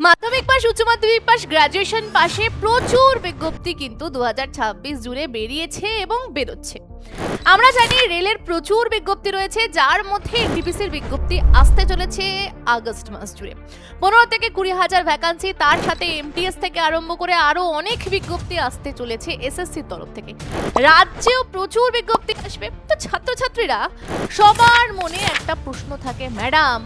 মাধ্যমিক পাশ, উচ্চ মাধ্যমিক পাশ, গ্রাজুয়েশন পাশে প্রচুর বিজ্ঞপ্তি কিন্তু 2026 জুড়ে বেরিয়েছে এবং বেরোচ্ছে। আমরা জানি রেলের প্রচুর বিজ্ঞপ্তি রয়েছে, যার মধ্যে এনটিপিসির বিজ্ঞপ্তি আসতে চলেছে আগস্ট মাস জুড়ে। 15 থেকে 20,000 ভ্যাকান্সি, তার সাথে এমটিএস থেকে আরম্ভ করে আরো অনেক বিজ্ঞপ্তি আসতে চলেছে এসএসসির তরফ থেকে। রাজ্যেও প্রচুর বিজ্ঞপ্তি আসবে। তো ছাত্রছাত্রীরা সবার মনে একটা প্রশ্ন থাকে, ম্যাডাম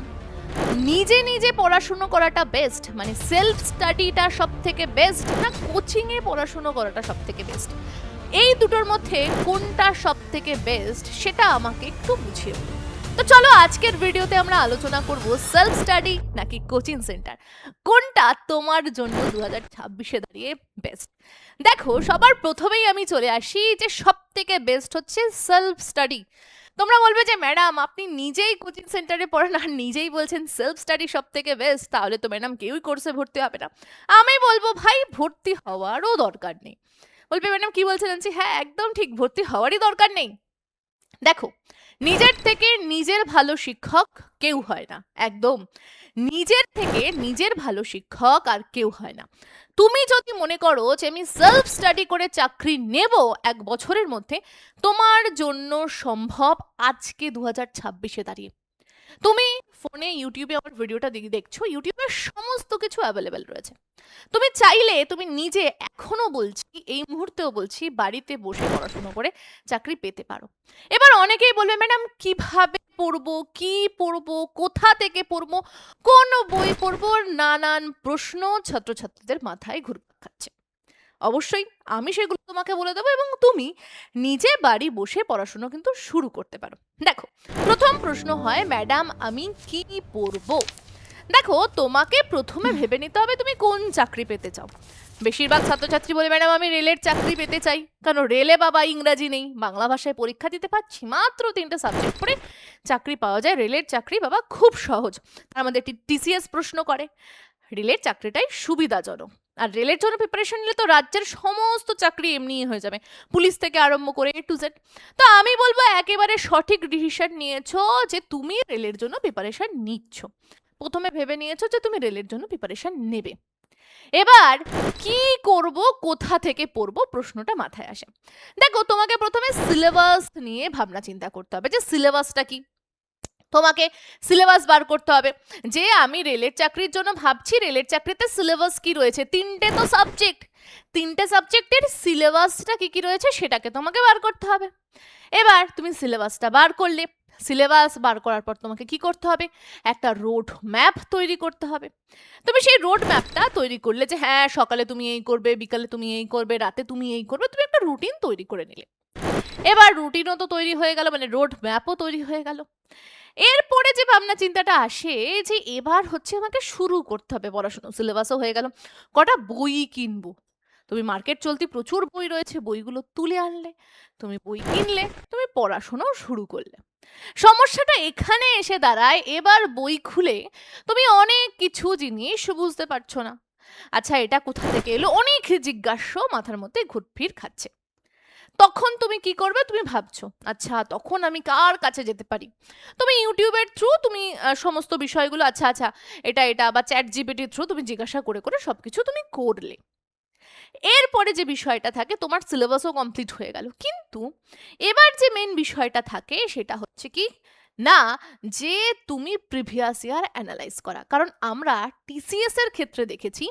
নিজে নিজে পড়াশুনো করাটা বেস্ট, মানে সেলফ স্টাডিটা সব থেকে বেস্ট, না কোচিং এ পড়াশুনো করাটা সব থেকে বেস্ট? এই দুটোর মধ্যে কোনটা সব থেকে বেস্ট সেটা আমাকে একটু বুঝিয়ে বলুন। তো চলো আজকের ভিডিওতে আমরা আলোচনা করব সেলফ স্টাডি নাকি কোচিং সেন্টার, কোনটা তোমার জন্য 2026-এ দাঁড়িয়ে বেস্ট। দেখো, সবার প্রথমেই আমি চলে আসি যে সব থেকে বেস্ট হচ্ছে সেলফ স্টাডি। তোমরা বলবে যে ম্যাডাম আপনি নিজেই কোচিং সেন্টারে পড়েন আর নিজেই বলছেন সেলফ স্টাডি সব থেকে বেস্ট, তাহলে তো ম্যাডাম কেউই কোর্সে ভর্তি হবে না। আমি বলবো ভাই ভর্তি হওয়ারও দরকার নেই। বলবে ম্যাডাম কি বলছেন? হ্যাঁ একদম ঠিক, ভর্তি হওয়ারই দরকার নেই। দেখো, নিজের থেকে নিজের ভালো শিক্ষক কেউ হয় না, একদম নিজের থেকে নিজের ভালো শিক্ষক আর কেউ হয় না। তুমি যদি মনে করো যে আমি সেলফ স্টাডি করে চাকরি নেব 1 বছরের মধ্যে, তোমার জন্য সম্ভব আজকে 2026-এ দাঁড়িয়ে। তুমি ফোনে ইউটিউবে আমার ভিডিওটা দেখছো, ইউটিউবে সমস্ত কিছু অ্যাভেলেবেল রয়েছে। তুমি চাইলে তুমি নিজে এখনো বলছি, এই মুহূর্তেও বলছি, বাড়িতে বসে পড়াশোনা করে চাকরি পেতে পারো। এবার অনেকেই বলবে ম্যাডাম কিভাবে পড়বো, কি পড়বো, কোথা থেকে পড়বো, কোন বই পড়বো, নানান প্রশ্ন ছাত্রছাত্রীদের মাথায় ঘুরপাক খাচ্ছে। অবশ্যই আমি সেগুলো তোমাকে বলে দেবো এবং তুমি নিজে বাড়ি বসে পড়াশোনা কিন্তু শুরু করতে পারো। দেখো, প্রথম প্রশ্ন হয় ম্যাডাম আমি কি পড়বো। দেখো, তোমাকে প্রথমে ভেবে নিতে হবে তুমি কোন চাকরি পেতে চাও। বেশিরভাগ ছাত্রছাত্রী বলে ম্যাডাম আমি রেলের চাকরি পেতে চাই, কারণ রেলে বাবা ইংরাজি নেই, বাংলা ভাষায় পরীক্ষা দিতে পারছি, মাত্র 3টে সাবজেক্ট পড়ে চাকরি পাওয়া যায়, রেলের চাকরি বাবা খুব সহজ। তার মধ্যে টিসিএস প্রশ্ন করে, রেলের চাকরিটাই সুবিধাজনক। আর রেলের জন্য প্রিপারেশন নিলে তো রাজ্যের সমস্ত চাকরি এমনিই হয়ে যাবে, পুলিশ থেকে আরম্ভ করে A to Z। তো আমি বলবো একেবারে সঠিক ডিসিশন নিয়েছো যে তুমি রেলের জন্য প্রিপারেশন নিচ্ছ, প্রথমে ভেবে নিয়েছো যে তুমি রেলের জন্য প্রিপারেশন নেবে। এবার কি করব, কোথা থেকে পড়বো প্রশ্নটা মাথায় আসে। দেখো, তোমাকে প্রথমে সিলেবাস নিয়ে ভাবনা চিন্তা করতে হবে যে সিলেবাসটা কি। তোমাকে সিলেবাস বার করতে হবে যে আমি রেলের চাকরির জন্য ভাবছি, রেলের চাকরিতে সিলেবাস কি রয়েছে, 3টে তো সাবজেক্ট, 3টে সাবজেক্টের সিলেবাসটা কি কি রয়েছে সেটাকে তোমাকে বার করতে হবে। এবার তুমি সিলেবাসটা বার করলে, সিলেবাস বার করার পর তোমাকে কি করতে হবে, একটা রোড ম্যাপ তৈরি করতে হবে। তুমি সেই রোড ম্যাপটা তৈরি করলে যে হ্যাঁ সকালে তুমি এই করবে, বিকালে তুমি এই করবে, রাতে তুমি এই করবে, তুমি একটা রুটিন তৈরি করে নিলে। এবার রুটিনও তো তৈরি হয়ে গেল, মানে রোড ম্যাপও তৈরি হয়ে গেল। এরপরে যে ভাবনা চিন্তাটা আসে যে এবার হচ্ছে আমাকে শুরু করতে হবে পড়াশোনা, সিলেবাসও হয়ে গেল, কটা বই কিনবো। তুমি মার্কেট চলতি প্রচুর বই রয়েছে, বইগুলো তুলে আনলে, তুমি বই কিনলে, তুমি পড়াশোনাও শুরু করলে। সমস্যাটা এখানে এসে দাঁড়ায়, এবার বই খুলে তুমি অনেক কিছু জিনিস বুঝতে পারছো না। আচ্ছা এটা কোথা থেকে এলো, অনেক জিজ্ঞাসা মাথার মধ্যে ঘুরফির খাচ্ছে। তখন তুমি কি করবে, তুমি ভাবছো আচ্ছা তখন আমি কার কাছে যেতে পারি। তুমি ইউটিউবের থ্রু তুমি সমস্ত বিষয়গুলো আচ্ছা আচ্ছা এটা এটা বা চ্যাট জিপিটির থ্রু তুমি জিজ্ঞাসা করে করে সবকিছু তুমি করলে। এরপরে যে বিষয়টা থাকে, তোমার সিলেবাসও কমপ্লিট হয়ে গেল, কিন্তু এবার যে মেন বিষয়টা থাকে সেটা হচ্ছে কি না, যে তুমি প্রিভিয়াস ইয়ার অ্যানালাইজ করা। কারণ আমরা টিসিএস এর ক্ষেত্রে দেখেছি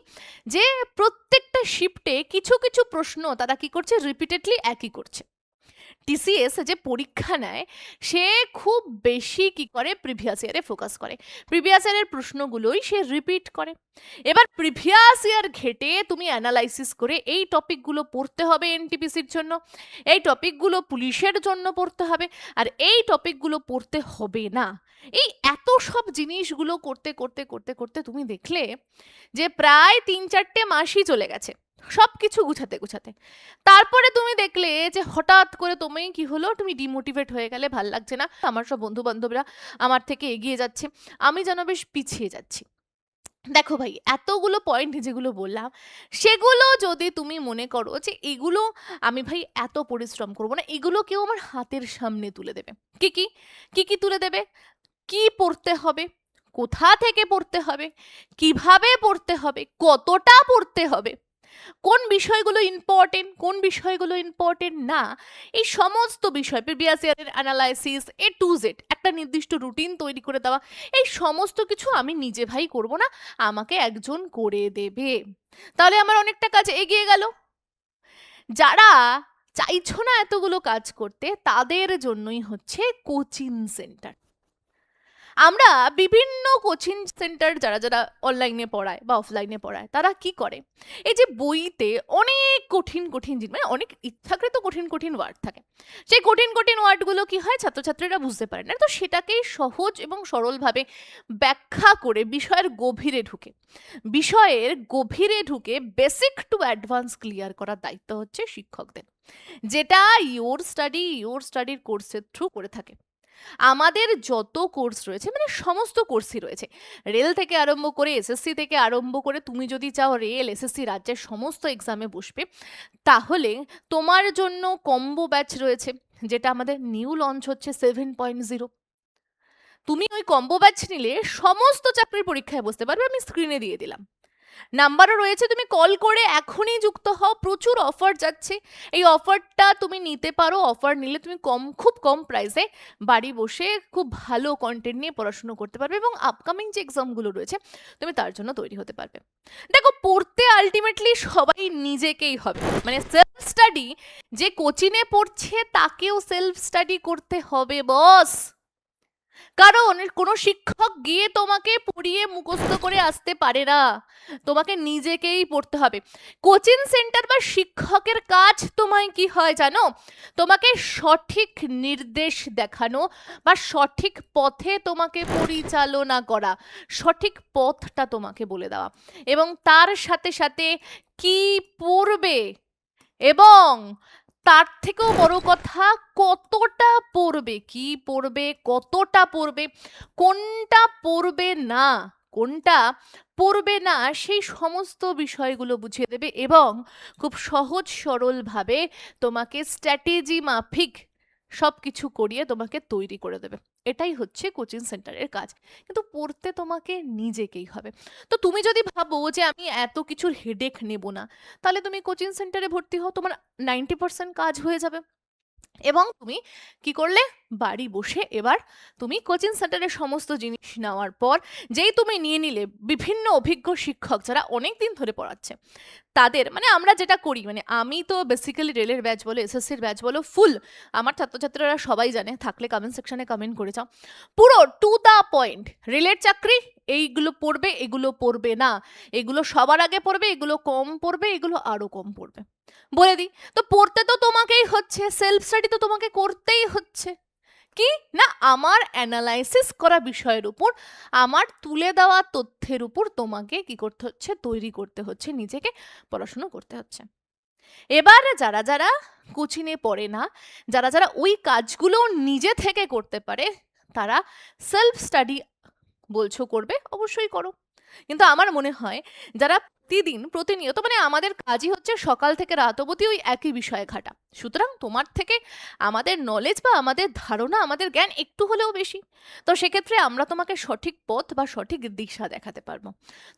যে প্রত্যেকটা শিফটে কিছু কিছু প্রশ্ন তারা কি করছে, রিপিটেডলি একই করছে। টিসিএস যে পরীক্ষা নেয় সে খুব বেশি কি করে, প্রিভিয়াস ইয়ারে ফোকাস করে, প্রিভিয়াস ইয়ারের প্রশ্নগুলোই সে রিপিট করে। এবার প্রিভিয়াস ইয়ার ঘেটে তুমি অ্যানালাইসিস করে এই টপিকগুলো পড়তে হবে এনটিপিসির জন্য, এই টপিকগুলো পুলিশের জন্য পড়তে হবে, আর এই টপিকগুলো পড়তে হবে না। এই এত সব জিনিসগুলো করতে করতে করতে করতে তুমি দেখলে যে প্রায় 3-4টে মাসই চলে গেছে সব কিছু গুছাতে গুছাতে। তারপরে তুমি দেখলে যে হঠাৎ করে তুমি কি হলো, তুমি ডিমোটিভেট হয়ে গেলে, ভাল লাগছে না, আমার সব বন্ধু বান্ধবরা আমার থেকে এগিয়ে যাচ্ছে, আমি যেন বেশ পিছিয়ে যাচ্ছি। দেখো ভাই, এতগুলো পয়েন্ট যেগুলো বললাম সেগুলো যদি তুমি মনে করো যে এগুলো আমি ভাই এত পরিশ্রম করবো না, এগুলো কেউ আমার হাতের সামনে তুলে দেবে। কি কি কি কি তুলে দেবে, কি পড়তে হবে, কোথা থেকে পড়তে হবে, কিভাবে পড়তে হবে, কতটা পড়তে হবে, কোন বিষয়গুলো ইম্পর্টেন্ট, কোন বিষয়গুলো ইম্পর্টেন্ট না, এই সমস্ত বিষয় প্রিভিয়াস ইয়ারের অ্যানালাইসিস A to Z একটা নির্দিষ্ট রুটিন তৈরি করে দেওয়া, এই সমস্ত কিছু আমি নিজে ভাই করব না, আমাকে একজন করে দেবে। তাহলে আমার অনেকটা কাজ এগিয়ে গেল। যারা চাইছো না এতগুলো কাজ করতে, তাদের জন্যই হচ্ছে কোচিং সেন্টার। আমরা বিভিন্ন কোচিং সেন্টার যারা যারা অনলাইনে পড়ায় বা অফলাইনে পড়ায়, তারা কি করে, এই যে বইতে অনেক কঠিন কঠিন জিনিস, মানে অনেক ইচ্ছাকৃত কঠিন কঠিন ওয়ার্ড থাকে, সেই কঠিন কঠিন ওয়ার্ডগুলো কি হয়, ছাত্রছাত্রীরা বুঝতে পারে না, তো সেটাকেই সহজ এবং সরলভাবে ব্যাখ্যা করে বিষয়ের গভীরে ঢুকে বেসিক টু অ্যাডভান্স ক্লিয়ার করার দায়িত্ব হচ্ছে শিক্ষকদের, যেটা ইওর স্টাডির কোর্সের থ্রু করে থাকে। আমাদের যত কোর্স রয়েছে, মানে সমস্ত কোর্সই রয়েছে, রেল থেকে আরম্ভ করে এসএসসি থেকে আরম্ভ করে, তুমি যদি চাও রেল এসএসসি রাজ্যের সমস্ত এক্সামে বসবে, তাহলে তোমার জন্য কম্বো ব্যাচ রয়েছে, যেটা আমাদের নিউ লঞ্চ হচ্ছে 7.0। তুমি ওই কম্বো ব্যাচ নিলে সমস্ত চাকরির পরীক্ষায় বসতে পারবে, আমি স্ক্রিনে দিয়ে দিলাম, নাম্বারও রয়েছে, তুমি কল করে এখনই যুক্ত হও, প্রচুর অফার যাচ্ছে, এই অফারটা তুমি নিতে পারো। অফার নিলে তুমি খুব কম প্রাইসে বাড়ি বসে খুব ভালো কন্টেন্ট নিয়ে পড়াশুনো করতে পারবে এবং আপকামিং যে এক্সামগুলো রয়েছে তুমি তার জন্য তৈরি হতে পারবে। দেখো, পড়তে আলটিমেটলি সবাই নিজেকেই হবে, মানে সেলফ স্টাডি যে কোচিংয়ে পড়ছে তাকেও সেলফ স্টাডি করতে হবে বস, কারণ কোনো শিক্ষক গিয়ে তোমাকে পড়িয়ে মুখস্থ করে আসতে পারে না, তোমাকে নিজেকেই পড়তে হবে। কোচিং সেন্টার বা শিক্ষকের কাজ তোমায় কি হয় জানো, তোমাকে সঠিক নির্দেশ দেখানো বা সঠিক পথে তোমাকে পরিচালনা করা, সঠিক পথটা তোমাকে বলে দেওয়া, এবং তার সাথে সাথে কি পড়বে এবং তার থেকেও বড় কথা কতটা পড়বে, কি পড়বে, কতটা পড়বে, কোনটা পড়বে না, কোনটা পড়বে না, সেই সমস্ত বিষয়গুলো বুঝিয়ে দেবে এবং খুব সহজ সরলভাবে তোমাকে স্ট্র্যাটেজি মাফিক সব কিছু করিয়ে তোমাকে তৈরি করে দেবে। এটাই হচ্ছে কোচিং সেন্টারের কাজ, কিন্তু পড়তে তোমাকে নিজেকেই হবে। তো তুমি যদি ভাবো যে আমি এত কিছুর হেডেক নেব না, তাহলে তুমি কোচিং সেন্টারে ভর্তি হও, তোমার 90% কাজ হয়ে যাবে এবং তুমি কি করলে, বাড়ি বসে এবার তুমি কোচিং সেন্টারের সমস্ত জিনিস নেওয়ার পর, যেই তুমি নিয়ে নিলে বিভিন্ন অভিজ্ঞ শিক্ষক যারা অনেক দিন ধরে পড়াচ্ছে তাদের, মানে আমরা যেটা করি, মানে আমি তো বেসিক্যালি রেলের ব্যাচ বলো এসএসসির ব্যাচ বলো ফুল, আমার ছাত্রছাত্রীরা সবাই জানে, থাকলে কমেন্ট সেকশনে কমেন্ট করে যাও, পুরো টু দা পয়েন্ট, রেলের চাকরি এইগুলো পড়বে, এগুলো পড়বে না, এগুলো সবার আগে পড়বে, এগুলো কম পড়বে, এগুলো আরো কম পড়বে, বলে দিই। তো পড়তে তো তোমাকেই হচ্ছে, সেলফ স্টাডি তো তোমাকে করতেই হচ্ছে, কি না আমার অ্যানালাইসিস করা বিষয়ের উপর, আমার তুলে দেওয়া তথ্যের উপর তোমাকে কি করতে হচ্ছে, তৈরি করতে হচ্ছে, নিজেকে পড়াশুনো করতে হচ্ছে। এবার যারা যারা কোচিংয়ে পড়ে না, যারা যারা ওই কাজগুলো নিজে থেকে করতে পারে, তারা সেলফ স্টাডি বলছো করবে, অবশ্যই করো, কিন্তু আমার মনে হয় যারা প্রতিনিয়ত, মানে আমাদের কাজই হচ্ছে সকাল থেকে রাত অবধি ওই একই বিষয়ে ঘাটা, সুতরাং তোমার থেকে আমাদের নলেজ বা আমাদের ধারণা, আমাদের জ্ঞান একটু হলেও বেশি, তো সেক্ষেত্রে আমরা তোমাকে সঠিক পথ বা সঠিক দিশা দেখাতে পারবো।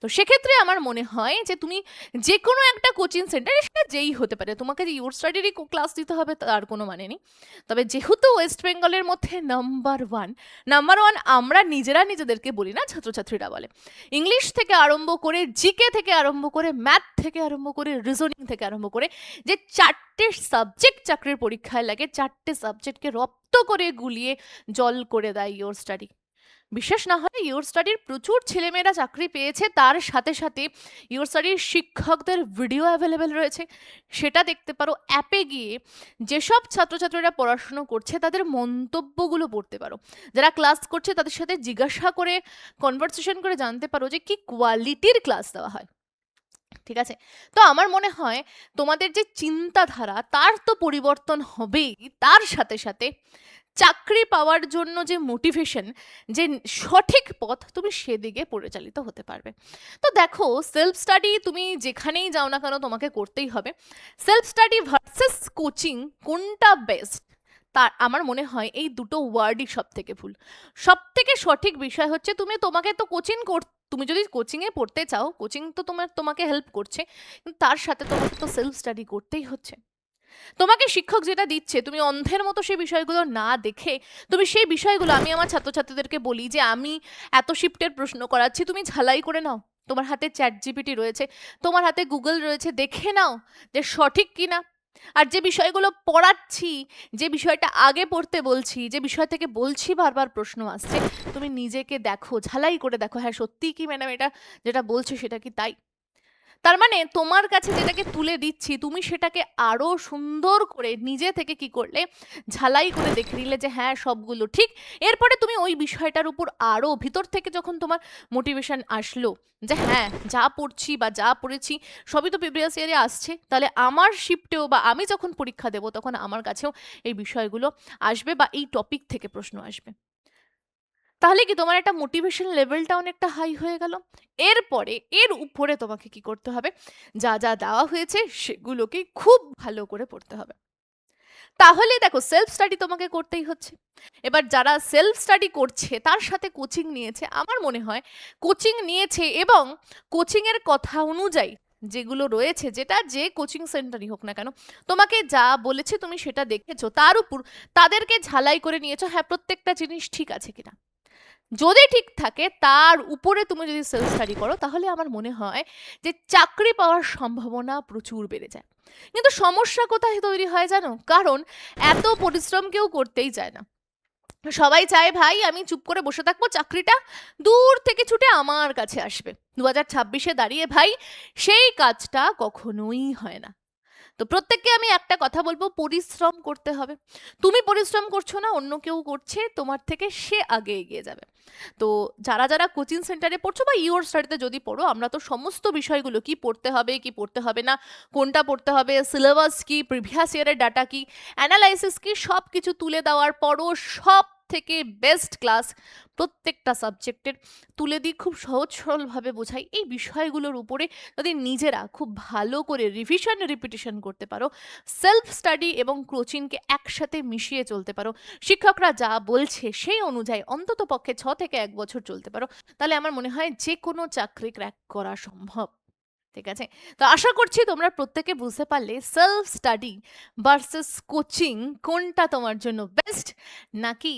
তো সেক্ষেত্রে আমার মনে হয় যে তুমি যে কোনো একটা কোচিং সেন্টার, সেটা যেই হতে পারে, তোমাকে যে ইউর স্টাডিরই ক্লাস দিতে হবে তার কোনো মানে নেই, তবে যেহেতু ওয়েস্ট বেঙ্গলের মধ্যে নাম্বার ওয়ান আমরা নিজেদেরকে বলি না, ছাত্রছাত্রীরা বলে, ইংলিশ থেকে আরম্ভ করে জিকে থেকে আরম্ভ করে ম্যাথ থেকে আরম্ভ করে রিজনিং থেকে আরম্ভ করে, যে 4টে সাবজেক্ট চাকরির পরীক্ষায় লাগে, 4টে সাবজেক্টকে রপ্ত করে গুলিয়ে জল করে দেয় ইওর স্টাডি। বিশ্বাস না হয়, ইওর স্টাডির প্রচুর ছেলেমেয়েরা চাকরি পেয়েছে, তার সাথে সাথে ইওর স্টাডির শিক্ষকদের ভিডিও অ্যাভেলেবেল রয়েছে, সেটা দেখতে পারো। অ্যাপে গিয়ে যেসব ছাত্রছাত্রীরা পড়াশুনো করছে তাদের মন্তব্যগুলো পড়তে পারো, যারা ক্লাস করছে তাদের সাথে জিজ্ঞাসা করে, কনভারসেশন করে জানতে পারো যে কি কোয়ালিটির ক্লাস দেওয়া হয়, ঠিক আছে? তো আমার মনে হয় তোমাদের যে চিন্তাধারা তার তো পরিবর্তন হবেই, তার সাথে সাথে চাকরি পাওয়ার জন্য যে মোটিভেশন, যে সঠিক পথ, তুমি সেদিকে পরিচালিত হতে পারবে। তো দেখো, সেলফ স্টাডি তুমি যেখানেই যাও না কেন তোমাকে করতেই হবে। সেলফ স্টাডি ভার্সেস কোচিং কোনটা বেস্ট, তার আমার মনে হয় এই দুটো ওয়ার্ডই সব থেকে ভুল। সব থেকে সঠিক বিষয় হচ্ছে তোমাকে তো তুমি যদি কোচিংয়ে পড়তে চাও, কোচিং তো তোমাকে হেল্প করছে, কিন্তু তার সাথে তোমাকে তো সেলফ স্টাডি করতেই হচ্ছে। তোমাকে শিক্ষক যেটা দিচ্ছে তুমি অন্ধের মতো সেই বিষয়গুলো না দেখে তুমি সেই বিষয়গুলো, আমি আমার ছাত্রছাত্রীদেরকে বলি যে আমি এত শিফটের প্রশ্ন করাচ্ছি, তুমি ঝালাই করে নাও। তোমার হাতে চ্যাট জিপিটি রয়েছে, তোমার হাতে গুগল রয়েছে, দেখে নাও যে সঠিক কিনা। আর যে বিষয়গুলো পড়াচ্ছি, যে বিষয়টা আগে পড়তে বলছি, যে বিষয় থেকে বলছি বারবার প্রশ্ন আসছে, তুমি নিজেকে দেখো, ঝালাই করে দেখো, হ্যাঁ সত্যি কি ম্যাডাম এটা যেটা বলছে সেটা কি তাই। তার মানে তোমার কাছে যেটাকে তুলে দিচ্ছি তুমি সেটাকে আরো সুন্দর করে নিজে থেকে কি করলে, ঝালাই করে দেখে নিলে যে হ্যাঁ সবগুলো ঠিক। এরপরে তুমি ওই বিষয়টার উপর আরো ভিতর থেকে যখন তোমার মোটিভেশন আসলো যে হ্যাঁ যা পড়ছি বা যা পড়েছি সবই তো প্রিভিয়াস ইয়ারে আসছে, তাহলে আমার শিফটেও বা আমি যখন পরীক্ষা দেবো তখন আমার কাছেও এই বিষয়গুলো আসবে বা এই টপিক থেকে প্রশ্ন আসবে। তাহলে কি তোমার একটা মোটিভেশন লেভেলটা অনেকটা হাই হয়ে গেল। এরপরে এর উপরে তোমাকে কি করতে হবে, যা যা দেওয়া হয়েছে সেগুলোকে খুব ভালো করে পড়তে হবে। তাহলে দেখো সেলফ স্টাডি তোমাকে করতেই হচ্ছে। এবার যারা সেলফ স্টাডি করছে তার সাথে কোচিং নিয়েছে, আমার মনে হয় কোচিং নিয়েছে এবং কোচিং এর কথা অনুযায়ী যেগুলো রয়েছে, যেটা যে কোচিং সেন্টারই হোক না কেন, তোমাকে যা বলেছে তুমি সেটা দেখেছো, তার উপর তাদেরকে ঝালাই করে নিয়েছো হ্যাঁ প্রত্যেকটা জিনিস ঠিক আছে কিনা। যদি ঠিক থাকে তার উপরে তুমি যদি সেলফ স্টাডি করো তাহলে আমার মনে হয় যে চাকরি পাওয়ার সম্ভাবনা প্রচুর বেড়ে যায়। কিন্তু সমস্যা কোথায় তৈরি হয় জানো, কারণ এত পরিশ্রম কেউ করতেই চায় না। সবাই চায় ভাই আমি চুপ করে বসে থাকবো, চাকরিটা দূর থেকে ছুটে আমার কাছে আসবে। 2026-এ দাঁড়িয়ে ভাই সেই কাজটা কখনোই হয় না। তো প্রত্যেককে আমি একটা কথা বলবো, পরিশ্রম করতে হবে। তুমি পরিশ্রম করছো না, অন্য কেউ করছে তোমার থেকে, সে আগে এগিয়ে যাবে। তো যারা যারা কোচিং সেন্টারে পড়ছো বা ইওর স্টাডিতে যদি পড়ো, আমরা তো সমস্ত বিষয়গুলো কি পড়তে হবে কি পড়তে হবে না, কোনটা পড়তে হবে, সিলেবাস কি, প্রিভিয়াস ইয়ারের ডাটা কি, অ্যানালাইসিস কি, সব কিছু তুলে দেওয়ার পরও সব থেকে বেস্ট ক্লাস প্রত্যেকটা সাবজেক্টের তুলে দিই, খুব সহজ সরলভাবে বোঝাই। এই বিষয়গুলোর উপরে যদি নিজেরা খুব ভালো করে রিভিশন রিপিটিশন করতে পারো, সেলফ স্টাডি এবং কোচিংকে একসাথে মিশিয়ে চলতে পারো, শিক্ষকরা যা বলছে সেই অনুযায়ী অন্তত পক্ষে 6 থেকে 1 বছর চলতে পারো, তাহলে আমার মনে হয় যে কোনো চাকরি ক্র্যাক করা সম্ভব। ঠিক আছে, তো আশা করছি তোমরা প্রত্যেকে বুঝতে পারলে সেলফ স্টাডি ভার্সেস কোচিং কোনটা তোমার জন্য বেস্ট, নাকি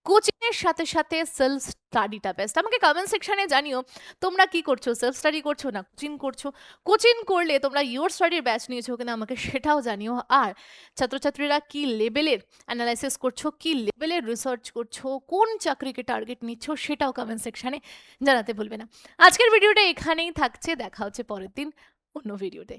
কোচিং এর সাথে সাথে সেলফ স্টাডিটা বেস্ট। আমাকে কমেন্ট সেকশনে জানিও তোমরা কি করছো, সেলফ স্টাডি করছো না কোচিং করছো। কোচিং করলে তোমরা ইওর স্টাডির ব্যাচ নিয়েছো কিনা আমাকে সেটাও জানিও। আর ছাত্রছাত্রীরা কি লেভেলের অ্যানালাইসিস করছো, কি লেভেলের রিসার্চ করছো, কোন চাকরিকে টার্গেট নিচ্ছ সেটাও কমেন্ট সেকশনে জানাতে ভুলবে না। আজকের ভিডিওটা এখানেই থাকছে, দেখা হচ্ছে পরের দিন অন্য ভিডিওতে।